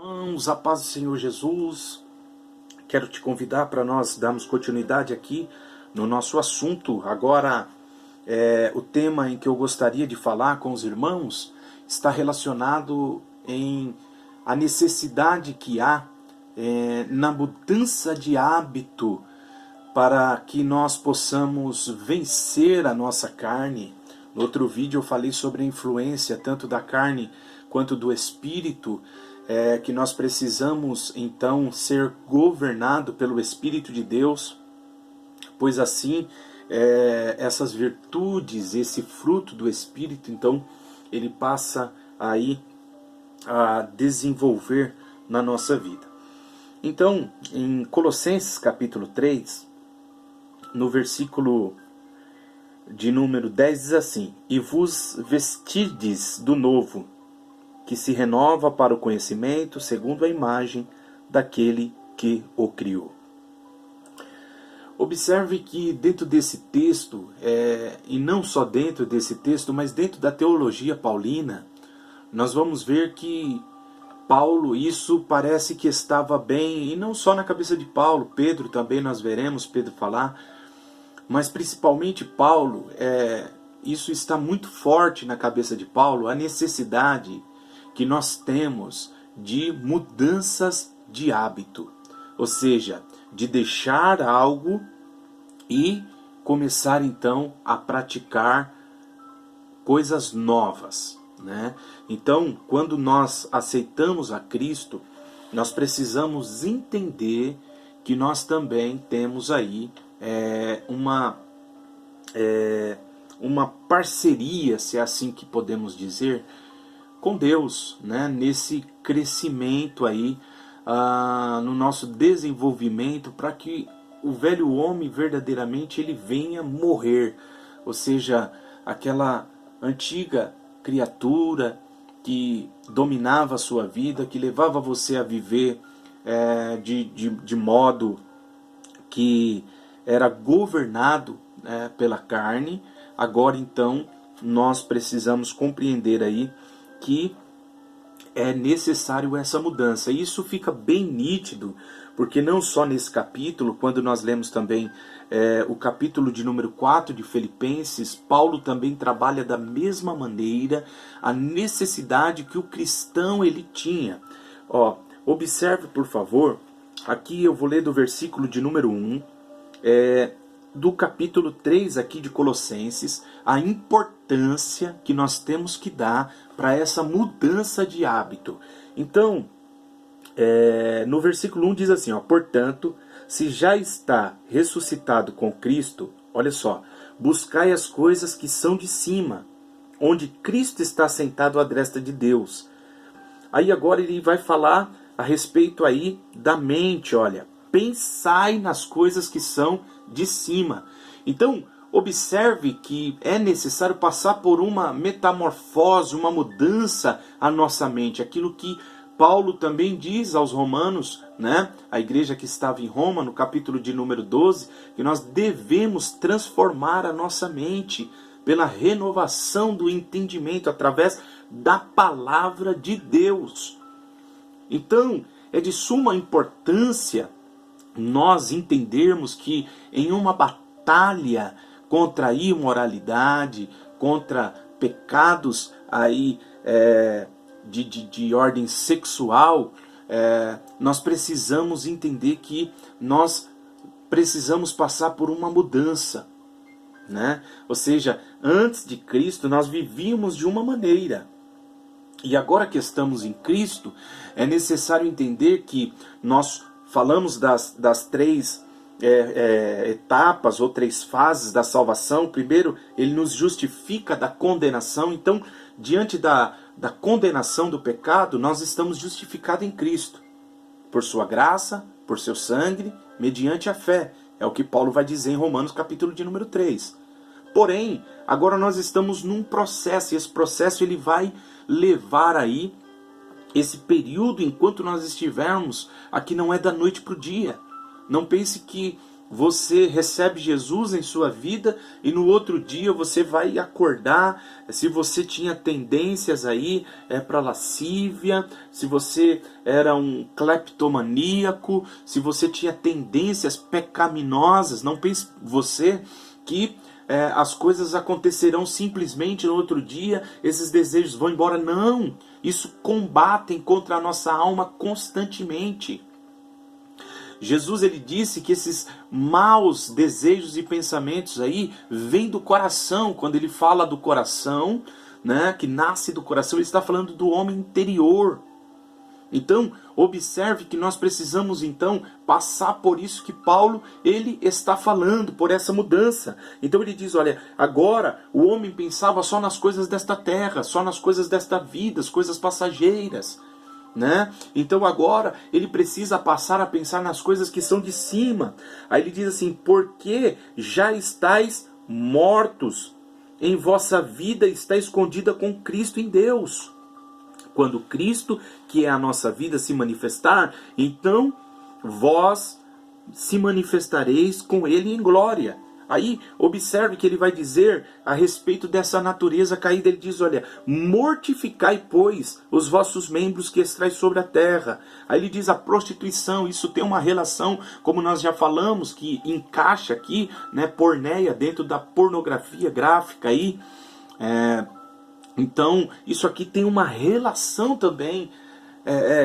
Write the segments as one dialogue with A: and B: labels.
A: Irmãos, a paz do Senhor Jesus, quero te convidar para nós darmos continuidade aqui no nosso assunto. Agora, o tema em que eu gostaria de falar com os irmãos está relacionado em a necessidade que há na mudança de hábito para que nós possamos vencer a nossa carne. No outro vídeo eu falei sobre a influência tanto da carne quanto do espírito, que nós precisamos então ser governado pelo Espírito de Deus, pois assim essas virtudes, esse fruto do Espírito, então ele passa aí a desenvolver na nossa vida. Então, em Colossenses capítulo 3, no versículo de número 10 diz assim: E vos vestirdes do novo, que se renova para o conhecimento segundo a imagem daquele que o criou. Observe que dentro desse texto, e não só dentro desse texto, mas dentro da teologia paulina, nós vamos ver que Paulo, isso parece que estava bem, e não só na cabeça de Paulo, Pedro também nós veremos Pedro falar, mas principalmente Paulo, isso está muito forte na cabeça de Paulo, a necessidade que nós temos de mudanças de hábito, ou seja, de deixar algo e começar então a praticar coisas novas, né? Então, quando nós aceitamos a Cristo, nós precisamos entender que nós também temos aí uma parceria, se é assim que podemos dizer, com Deus, né? Nesse crescimento aí, no nosso desenvolvimento, para que o velho homem verdadeiramente ele venha morrer, ou seja, aquela antiga criatura que dominava a sua vida, que levava você a viver de modo que era governado pela carne. Agora então nós precisamos compreender aí que é necessário essa mudança. E isso fica bem nítido, porque não só nesse capítulo, quando nós lemos também o capítulo de número 4 de Filipenses, Paulo também trabalha da mesma maneira a necessidade que o cristão ele tinha. Observe por favor, aqui eu vou ler do versículo de número 1, do capítulo 3 aqui de Colossenses, a importância que nós temos que dar para essa mudança de hábito. Então, no versículo 1 diz assim, portanto, se já está ressuscitado com Cristo, olha só, buscai as coisas que são de cima, onde Cristo está sentado à destra de Deus. Aí agora ele vai falar a respeito aí da mente, olha, pensai nas coisas que são de cima. Então, observe que é necessário passar por uma metamorfose, uma mudança à nossa mente. Aquilo que Paulo também diz aos romanos, né? A igreja que estava em Roma, no capítulo de número 12, que nós devemos transformar a nossa mente pela renovação do entendimento através da palavra de Deus. Então, é de suma importância nós entendermos que em uma batalha contra a imoralidade, contra pecados aí de ordem sexual, nós precisamos entender que nós precisamos passar por uma mudança, né? Ou seja, antes de Cristo nós vivíamos de uma maneira. E agora que estamos em Cristo, é necessário entender que nós falamos das três etapas ou três fases da salvação. Primeiro, ele nos justifica da condenação. Então, diante da condenação do pecado, nós estamos justificados em Cristo. Por sua graça, por seu sangue, mediante a fé. É o que Paulo vai dizer em Romanos capítulo de número 3. Porém, agora nós estamos num processo, e esse processo ele vai levar aí esse período enquanto nós estivermos aqui, não é da noite para o dia. Não pense que você recebe Jesus em sua vida e no outro dia você vai acordar. Se você tinha tendências aí para lascívia, se você era um cleptomaníaco, se você tinha tendências pecaminosas, não pense você que as coisas acontecerão simplesmente no outro dia, esses desejos vão embora. Não, isso combatem contra a nossa alma constantemente. Jesus, ele disse que esses maus desejos e pensamentos aí vêm do coração. Quando ele fala do coração, né, que nasce do coração, ele está falando do homem interior. Então, observe que nós precisamos então passar por isso que Paulo ele está falando, por essa mudança. Então ele diz, olha, agora o homem pensava só nas coisas desta terra, só nas coisas desta vida, as coisas passageiras, né? Então agora ele precisa passar a pensar nas coisas que são de cima. Aí ele diz assim, porque já estáis mortos, em vossa vida está escondida com Cristo em Deus. Quando Cristo, que é a nossa vida, se manifestar, então vós se manifestareis com Ele em glória. Aí, observe que ele vai dizer a respeito dessa natureza caída. Ele diz, olha, mortificai, pois, os vossos membros que estais sobre a terra. Aí ele diz a prostituição, isso tem uma relação, como nós já falamos, que encaixa aqui, né, porneia, dentro da pornografia gráfica aí. Então, isso aqui tem uma relação também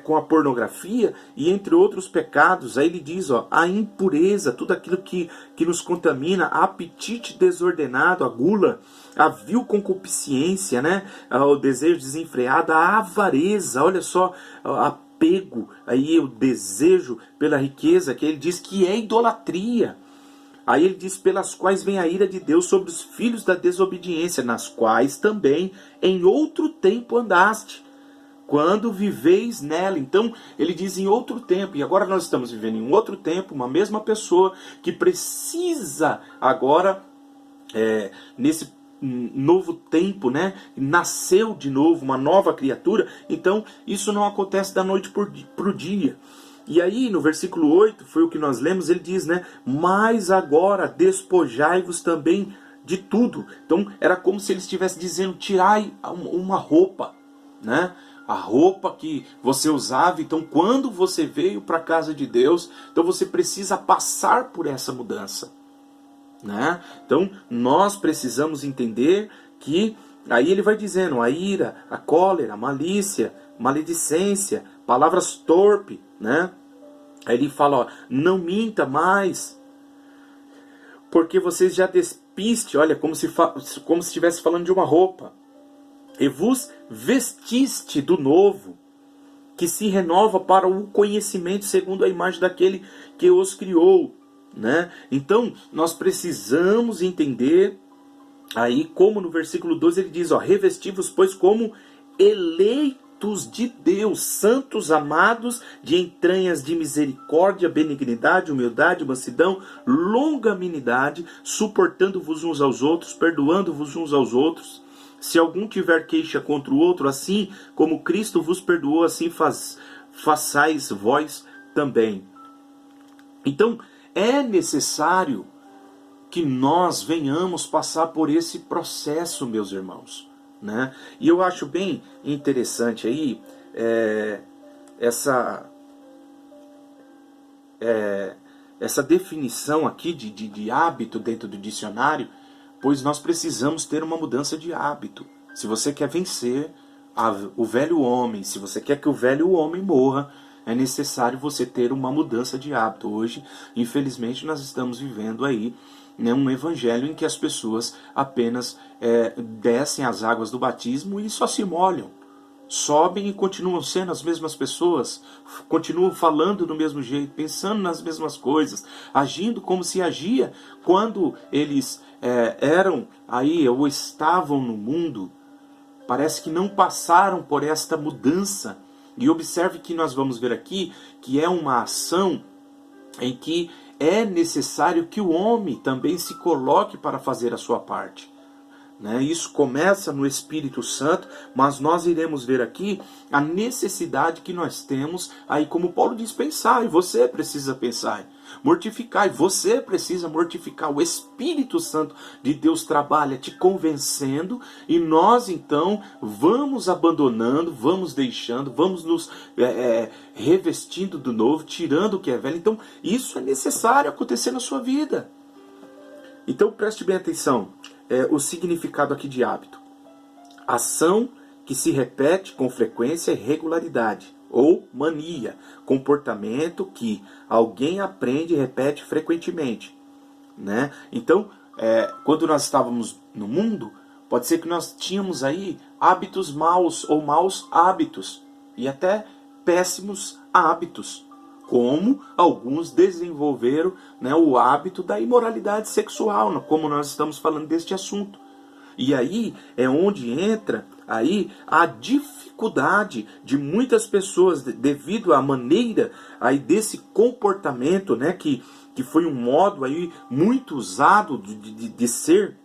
A: com a pornografia e entre outros pecados. Aí ele diz, ó, a impureza, tudo aquilo que nos contamina, apetite desordenado, a gula, a vil concupiscência, né, o desejo desenfreado, a avareza, olha só, apego, aí o desejo pela riqueza, que ele diz que é idolatria. Aí ele diz, pelas quais vem a ira de Deus sobre os filhos da desobediência, nas quais também em outro tempo andaste, quando viveis nela. Então ele diz em outro tempo, e agora nós estamos vivendo em um outro tempo, uma mesma pessoa que precisa agora, nesse novo tempo, né, nasceu de novo, uma nova criatura. Então isso não acontece da noite para o dia. E aí no versículo 8, foi o que nós lemos, ele diz, né, mas agora despojai-vos também de tudo. Então era como se ele estivesse dizendo, tirai uma roupa, né, a roupa que você usava. Então quando você veio para a casa de Deus, então você precisa passar por essa mudança, né? Então nós precisamos entender que, aí ele vai dizendo, a ira, a cólera, a malícia, maledicência, palavras torpes, né? Aí ele fala, ó, não minta mais, porque vocês já despiste, olha, como se estivesse falando de uma roupa, e vos vestiste do novo, que se renova para o conhecimento segundo a imagem daquele que os criou, né? Então nós precisamos entender aí, como no versículo 12 ele diz, ó, revesti-vos, pois, como eleitos de Deus, santos, amados, de entranhas de misericórdia, benignidade, humildade, mansidão, longanimidade, suportando-vos uns aos outros, perdoando-vos uns aos outros. Se algum tiver queixa contra o outro, assim como Cristo vos perdoou, assim façais vós também. Então, é necessário que nós venhamos passar por esse processo, meus irmãos, né? E eu acho bem interessante aí essa definição aqui de hábito dentro do dicionário, pois nós precisamos ter uma mudança de hábito. Se você quer vencer o velho homem, se você quer que o velho homem morra, é necessário você ter uma mudança de hábito. Hoje, infelizmente, nós estamos vivendo aí, né, um evangelho em que as pessoas apenas descem as águas do batismo e só se molham. Sobem e continuam sendo as mesmas pessoas, continuam falando do mesmo jeito, pensando nas mesmas coisas, agindo como se agia quando eles eram aí ou estavam no mundo. Parece que não passaram por esta mudança. E observe que nós vamos ver aqui que é uma ação em que é necessário que o homem também se coloque para fazer a sua parte. né? Isso começa no Espírito Santo, mas nós iremos ver aqui a necessidade que nós temos, aí como Paulo diz, pensar, e você precisa pensar, mortificar, e você precisa mortificar. O Espírito Santo de Deus trabalha te convencendo, e nós então vamos abandonando, vamos deixando, vamos nos revestindo do novo, tirando o que é velho. Então isso é necessário acontecer na sua vida. Então preste bem atenção. O significado aqui de hábito: ação que se repete com frequência e regularidade, ou mania, comportamento que alguém aprende e repete frequentemente, né? Então, quando nós estávamos no mundo, pode ser que nós tínhamos aí hábitos maus ou maus hábitos, e até péssimos hábitos, como alguns desenvolveram, né, o hábito da imoralidade sexual, como nós estamos falando deste assunto. E aí é onde entra aí a dificuldade de muitas pessoas, devido à maneira aí desse comportamento, né, que foi um modo aí muito usado de ser,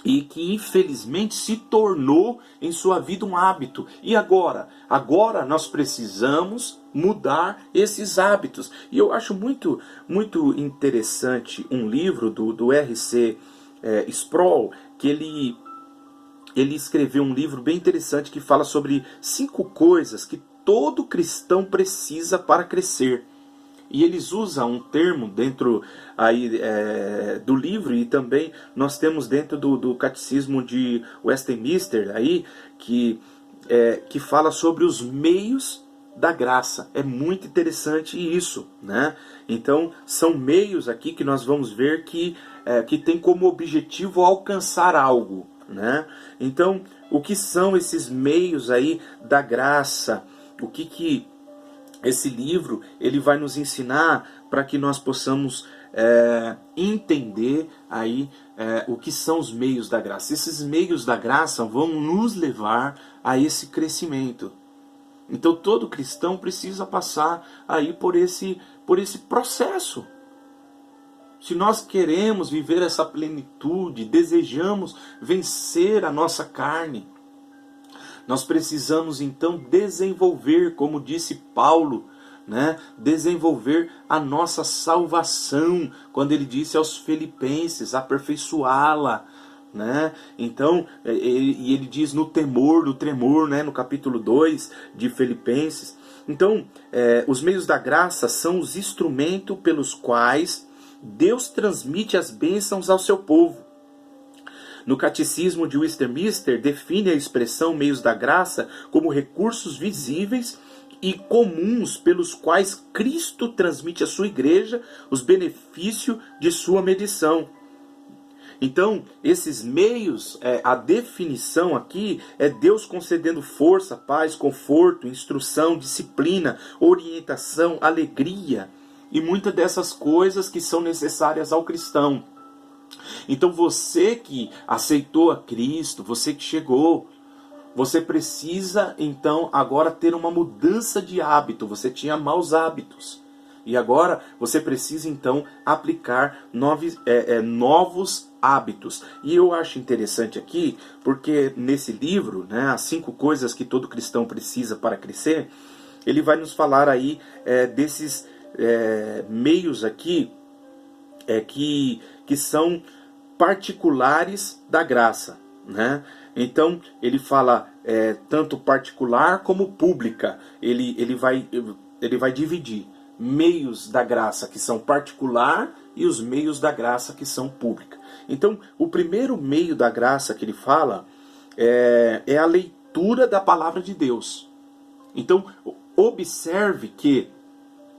A: e que infelizmente se tornou em sua vida um hábito. E agora? Agora nós precisamos mudar esses hábitos. E eu acho muito, muito interessante um livro do R.C. Sproul, que ele escreveu um livro bem interessante que fala sobre 5 coisas que todo cristão precisa para crescer. E eles usam um termo dentro aí, do livro, e também nós temos dentro do Catecismo de Westminster aí, que fala sobre os meios da graça. É muito interessante isso, né? Então são meios aqui que nós vamos ver que tem como objetivo alcançar algo, né? Então, o que são esses meios aí da graça? O que esse livro ele vai nos ensinar para que nós possamos entender aí o que são os meios da graça. Esses meios da graça vão nos levar a esse crescimento. Então todo cristão precisa passar aí por esse processo. Se nós queremos viver essa plenitude, desejamos vencer a nossa carne, nós precisamos então desenvolver, como disse Paulo, né? Desenvolver a nossa salvação, quando ele disse aos Filipenses, aperfeiçoá-la, né? Então, ele diz no temor, no tremor, né? No capítulo 2 de Filipenses. Então, os meios da graça são os instrumentos pelos quais Deus transmite as bênçãos ao seu povo. No Catecismo de Westminster, define a expressão meios da graça como recursos visíveis e comuns pelos quais Cristo transmite à sua igreja os benefícios de sua mediação. Então, esses meios, a definição aqui é Deus concedendo força, paz, conforto, instrução, disciplina, orientação, alegria e muitas dessas coisas que são necessárias ao cristão. Então você que aceitou a Cristo, você que chegou, você precisa então agora ter uma mudança de hábito. Você tinha maus hábitos e agora você precisa então aplicar novos hábitos. E eu acho interessante aqui, porque nesse livro, né, as 5 coisas que todo cristão precisa para crescer, ele vai nos falar aí desses meios aqui que são particulares da graça, né? Então ele fala tanto particular como pública. Ele vai dividir meios da graça que são particular e os meios da graça que são pública. Então o primeiro meio da graça que ele fala é a leitura da palavra de Deus. Então observe que,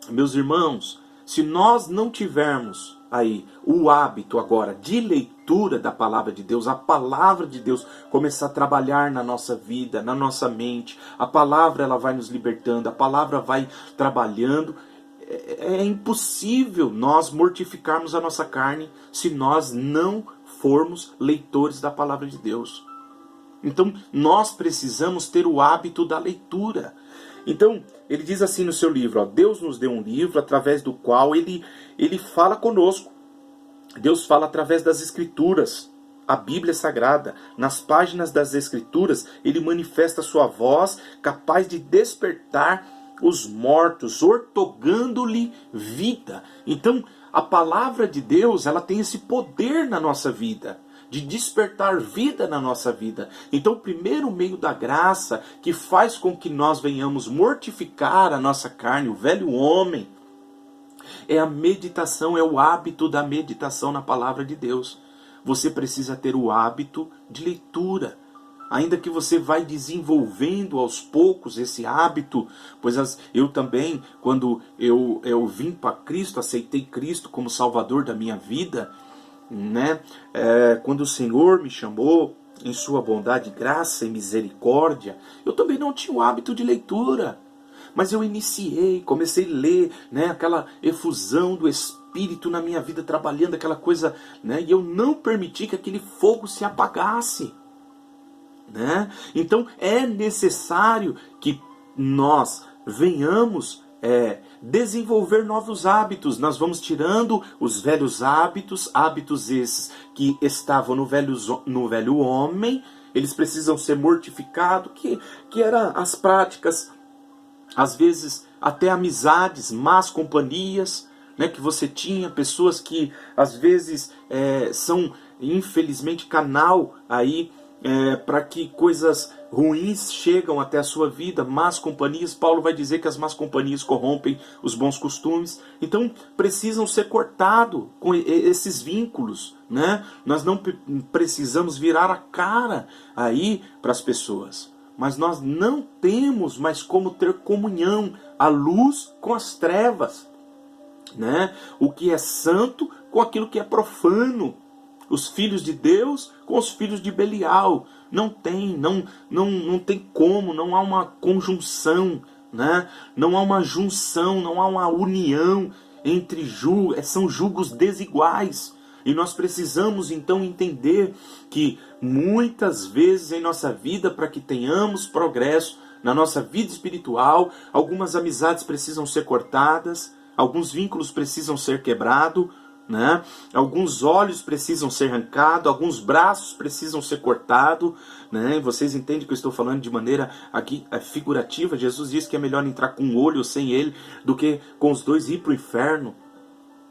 A: meus irmãos, se nós não tivermos aí o hábito agora de leitura da palavra de Deus, a palavra de Deus começar a trabalhar na nossa vida, na nossa mente, a palavra ela vai nos libertando, a palavra vai trabalhando. É impossível nós mortificarmos a nossa carne se nós não formos leitores da palavra de Deus. Então nós precisamos ter o hábito da leitura. Então, ele diz assim no seu livro, Deus nos deu um livro através do qual ele fala conosco. Deus fala através das Escrituras. a Bíblia Sagrada, nas páginas das Escrituras, ele manifesta sua voz capaz de despertar os mortos, ortogando-lhe vida. Então, a palavra de Deus, ela tem esse poder na nossa vida, de despertar vida na nossa vida. Então, o primeiro meio da graça que faz com que nós venhamos mortificar a nossa carne, o velho homem, é a meditação, é o hábito da meditação na palavra de Deus. Você precisa ter o hábito de leitura. Ainda que você vai desenvolvendo aos poucos esse hábito, pois eu também, quando eu vim para Cristo, aceitei Cristo como Salvador da minha vida, né? Quando o Senhor me chamou em sua bondade, graça e misericórdia, eu também não tinha o hábito de leitura. Mas eu comecei a ler, né, aquela efusão do Espírito na minha vida, trabalhando aquela coisa, né, e eu não permiti que aquele fogo se apagasse. Né? Então é necessário que nós venhamos desenvolver novos hábitos. Nós vamos tirando os velhos hábitos esses que estavam no velho homem, eles precisam ser mortificados, que eram as práticas, às vezes até amizades, más companhias, né, que você tinha, pessoas que às vezes são infelizmente canal aí para que coisas ruins chegam até a sua vida, más companhias. Paulo vai dizer que as más companhias corrompem os bons costumes. Então precisam ser cortados com esses vínculos, né? Nós não precisamos virar a cara aí para as pessoas, mas nós não temos mais como ter comunhão, a luz com as trevas, né? O que é santo com aquilo que é profano. Os filhos de Deus com os filhos de Belial. Não tem como, não há uma conjunção, né? Não há uma junção, não há uma união entre são julgos desiguais. E nós precisamos então entender que muitas vezes em nossa vida, para que tenhamos progresso na nossa vida espiritual, algumas amizades precisam ser cortadas, alguns vínculos precisam ser quebrados, né? Alguns olhos precisam ser arrancados, alguns braços precisam ser cortados, né? Vocês entendem que eu estou falando de maneira aqui figurativa. Jesus disse que é melhor entrar com um olho ou sem ele do que com os dois ir para o inferno.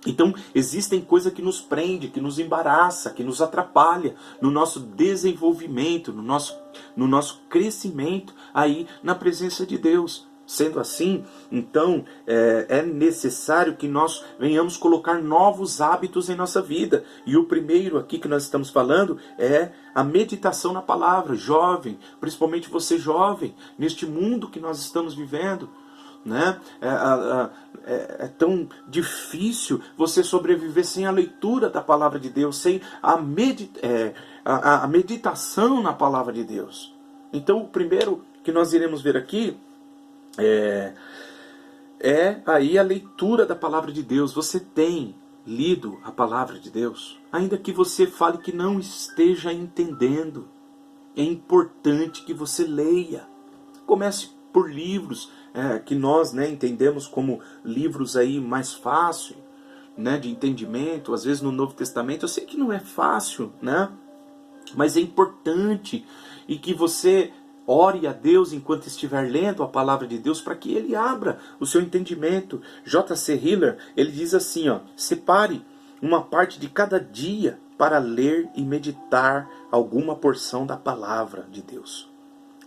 A: Então existem coisas que nos prende, que nos embaraça, que nos atrapalha no nosso desenvolvimento, no nosso crescimento aí na presença de Deus. Sendo assim, então, é necessário que nós venhamos colocar novos hábitos em nossa vida. E o primeiro aqui que nós estamos falando é a meditação na palavra. Jovem, principalmente você jovem, neste mundo que nós estamos vivendo, né? É tão difícil você sobreviver sem a leitura da palavra de Deus, sem a meditação na palavra de Deus. Então, o primeiro que nós iremos ver aqui é aí a leitura da palavra de Deus. Você tem lido a palavra de Deus? Ainda que você fale que não esteja entendendo, é importante que você leia. Comece por livros que nós, né, entendemos como livros aí mais fácil, né, de entendimento. Às vezes no Novo Testamento, eu sei que não é fácil, né, mas é importante, e que você ore a Deus enquanto estiver lendo a palavra de Deus, para que Ele abra o seu entendimento. J.C. Hiller, ele diz assim, separe uma parte de cada dia para ler e meditar alguma porção da palavra de Deus.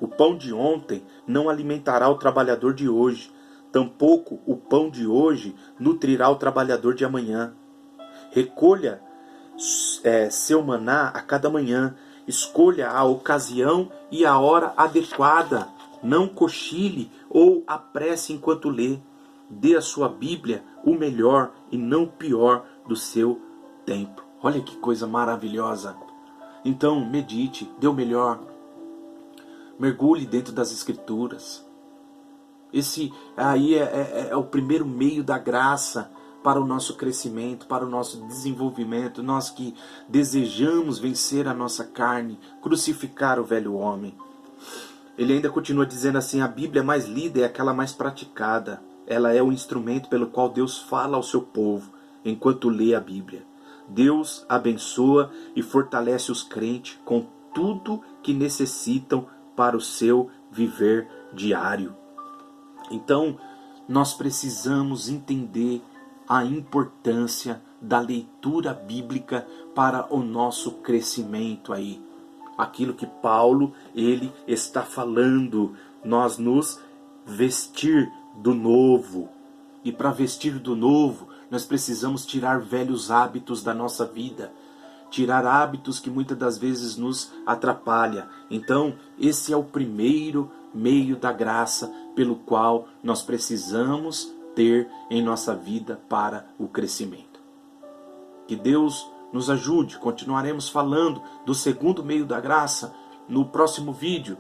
A: O pão de ontem não alimentará o trabalhador de hoje, tampouco o pão de hoje nutrirá o trabalhador de amanhã. Recolha seu maná a cada manhã. Escolha a ocasião e a hora adequada. Não cochile ou apresse enquanto lê. Dê à sua Bíblia o melhor e não o pior do seu tempo. Olha que coisa maravilhosa. Então, medite, dê o melhor. Mergulhe dentro das Escrituras. Esse aí é o primeiro meio da graça para o nosso crescimento, para o nosso desenvolvimento. Nós que desejamos vencer a nossa carne, crucificar o velho homem. Ele ainda continua dizendo assim: a Bíblia mais lida é aquela mais praticada. Ela é o instrumento pelo qual Deus fala ao seu povo enquanto lê a Bíblia. Deus abençoa e fortalece os crentes com tudo que necessitam para o seu viver diário. Então, nós precisamos entender a importância da leitura bíblica para o nosso crescimento aí. Aquilo que Paulo, ele está falando, nós nos vestir do novo. E para vestir do novo, nós precisamos tirar velhos hábitos da nossa vida. Tirar hábitos que muitas das vezes nos atrapalham. Então, esse é o primeiro meio da graça pelo qual nós precisamos ter em nossa vida para o crescimento. Que Deus nos ajude. Continuaremos falando do segundo meio da graça no próximo vídeo.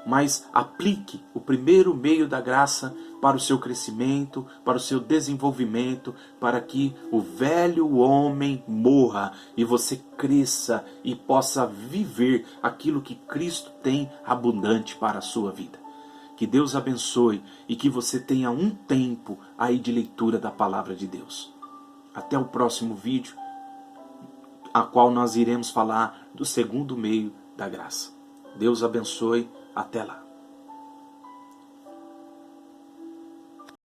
A: Mas aplique o primeiro meio da graça para o seu crescimento, para o seu desenvolvimento, para que o velho homem morra e você cresça e possa viver aquilo que Cristo tem abundante para a sua vida. Que Deus abençoe e que você tenha um tempo aí de leitura da palavra de Deus. Até o próximo vídeo, a qual nós iremos falar do segundo meio da graça. Deus abençoe. Até lá.